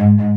Run.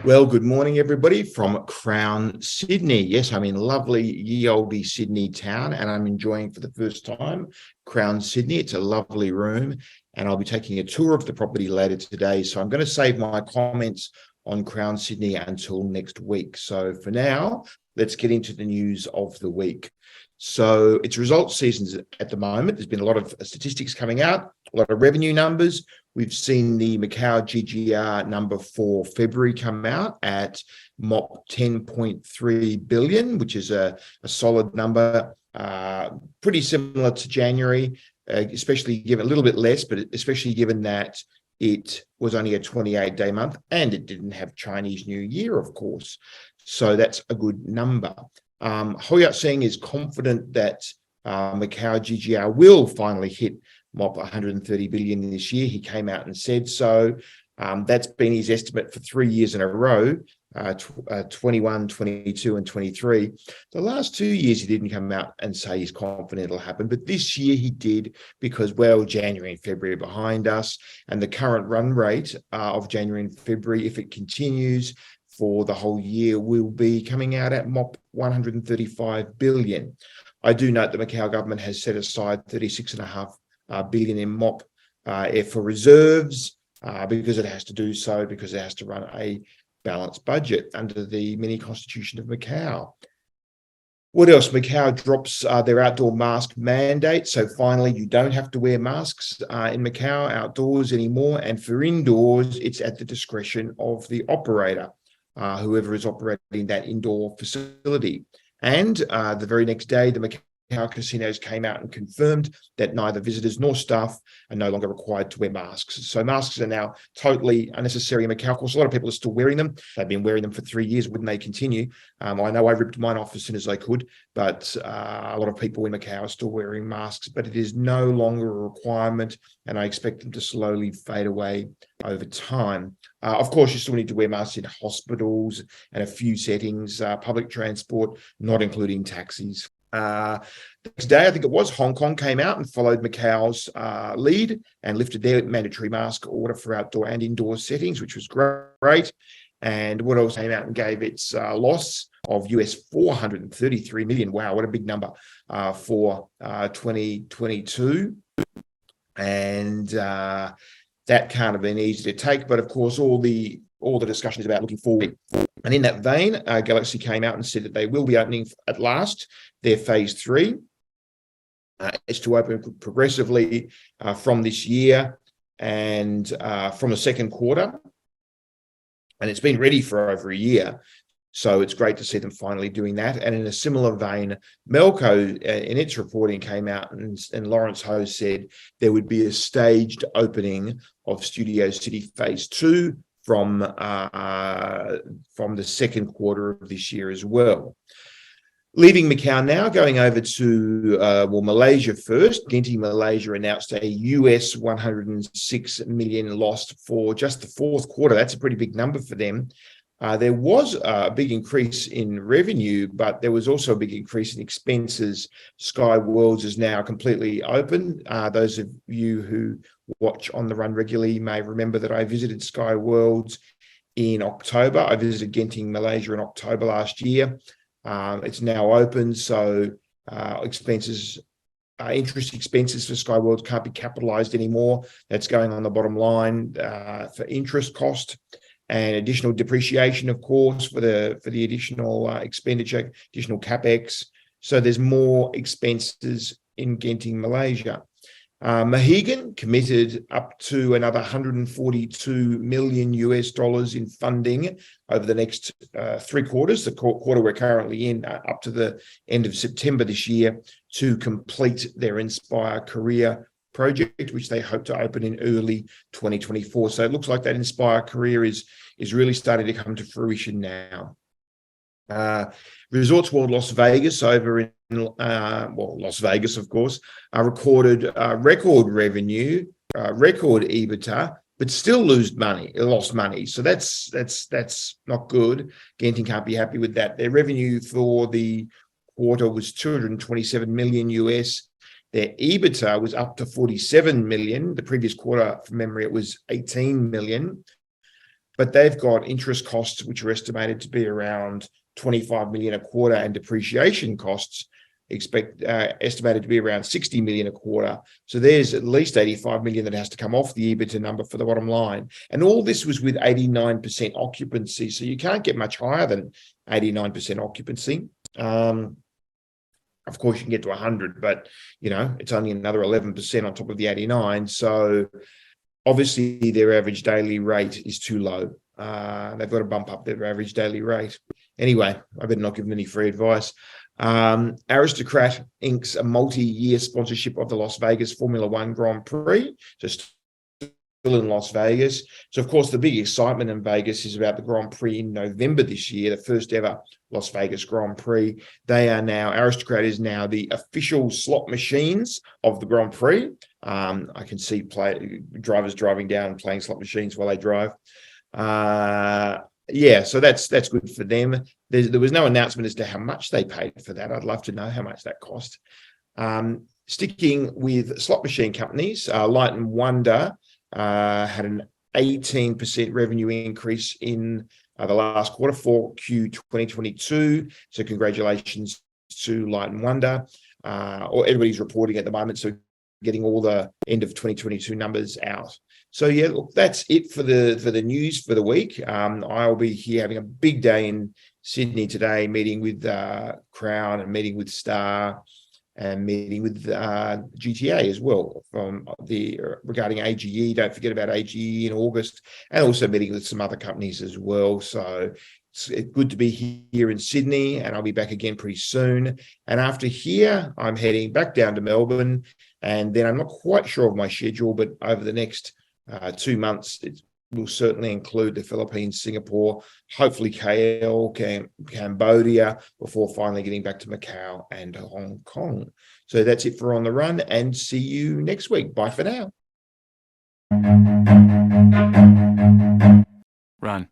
Well, good morning, everybody, from Crown Sydney. Yes, I'm in lovely ye olde Sydney town, and I'm enjoying for the first time Crown Sydney. It's a lovely room, and I'll be taking a tour of the property later today. So I'm going to save my comments on Crown Sydney until next week. So for now, let's get into the news of the week. So it's results seasons at the moment. There's been a lot of statistics coming out, a lot of revenue numbers. We've seen the Macau GGR number for February come out at MOP 10.3 billion, which is a solid number, pretty similar to January, especially given a little bit less, but especially given that it was only a 28-day month and it didn't have Chinese New Year, of course. So that's a good number. Ho Iat Seng is confident that Macau GGR will finally hit MOP 130 billion this year. He came out and said so. That's been his estimate for 3 years in a row, 21, 22, and 23. The last 2 years, he didn't come out and say he's confident it'll happen, but this year he did because, well, January and February are behind us, and the current run rate of January and February, if it continues for the whole year, will be coming out at MOP 135 billion. I do note the Macau government has set aside 36.5 billion in MOP for reserves because it has to do so, because it has to run a balanced budget under the mini constitution of Macau. What else? Macau drops their outdoor mask mandate. So finally, you don't have to wear masks in Macau outdoors anymore. And for indoors, it's at the discretion of the operator, whoever is operating that indoor facility. And the very next day, the Macau casinos came out and confirmed that neither visitors nor staff are no longer required to wear masks. So masks are now totally unnecessary in Macau. Of course, a lot of people are still wearing them. They've been wearing them for 3 years. Wouldn't they continue? I know I ripped mine off as soon as I could, but a lot of people in Macau are still wearing masks, but it is no longer a requirement, and I expect them to slowly fade away over time. Of course, you still need to wear masks in hospitals and a few settings, public transport, not including taxis. The next day, I think it was, Hong Kong came out and followed Macau's lead and lifted their mandatory mask order for outdoor and indoor settings, which was great. And what else came out and gave its loss of US 433 million. Wow, what a big number for 2022. And that can't have been easy to take. But of course, all the discussion is about looking forward. And in that vein, Galaxy came out and said that they will be opening at last their Phase 3. It's to open progressively from this year and from the second quarter. And it's been ready for over a year. So it's great to see them finally doing that. And in a similar vein, Melco, in its reporting, came out and Lawrence Ho said there would be a staged opening of Studio City Phase 2 from the second quarter of this year as well. Leaving Macau now, going over to Malaysia first. Genting Malaysia announced a US 106 million loss for just the fourth quarter. That's a pretty big number for them. There was a big increase in revenue, but there was also a big increase in expenses. Sky Worlds is now completely open. Those of you who watch On the Run regularly may remember that I visited Sky Worlds in October. I visited Genting Malaysia in October last year. It's now open, so interest expenses for Sky Worlds can't be capitalized anymore. That's going on the bottom line for interest cost. And additional depreciation, of course, for the additional expenditure, additional capex. So there's more expenses in Genting Malaysia. Mohegan committed up to another 142 million US dollars in funding over the next 3 quarters, the quarter we're currently in, up to the end of September this year, to complete their Inspire Korea project, which they hope to open in early 2024. So it looks like that Inspire Korea is really starting to come to fruition now. Resorts World Las Vegas over in Las Vegas, of course, recorded record revenue, record EBITDA, but still lost money. So that's not good. Genting can't be happy with that. Their revenue for the quarter was 227 million US. Their EBITDA was up to 47 million. The previous quarter, from memory, it was 18 million. But they've got interest costs, which are estimated to be around 25 million a quarter, and depreciation costs estimated to be around 60 million a quarter. So there's at least 85 million that has to come off the EBITDA number for the bottom line. And all this was with 89% occupancy. So you can't get much higher than 89% occupancy. Of course, you can get to 100, but it's only another 11% on top of the 89. So obviously, their average daily rate is too low. They've got to bump up their average daily rate. Anyway, I better not give them any free advice. Aristocrat inks a multi-year sponsorship of the Las Vegas Formula One Grand Prix. Just still in Las Vegas. So, of course, the big excitement in Vegas is about the Grand Prix in November this year, the first ever Las Vegas Grand Prix. Aristocrat is now the official slot machines of the Grand Prix. I can see drivers driving down and playing slot machines while they drive. So that's good for them. There was no announcement as to how much they paid for that. I'd love to know how much that cost. Sticking with slot machine companies, Light & Wonder had an 18% revenue increase in the last quarter, 4Q 2022. So congratulations to Light & Wonder. Everybody's reporting at the moment, so getting all the end of 2022 numbers out. So yeah, look, that's it for the news for the week. I'll be here having a big day in Sydney today, meeting with Crown and meeting with Star and meeting with GTA as well regarding AGE. Don't forget about AGE in August, and also meeting with some other companies as well. So it's good to be here in Sydney, and I'll be back again pretty soon. And after here, I'm heading back down to Melbourne, and then I'm not quite sure of my schedule, but over the next 2 months, it will certainly include the Philippines, Singapore, hopefully KL, Cambodia, before finally getting back to Macau and Hong Kong. So that's it for On the Run, and see you next week. Bye for now. Run.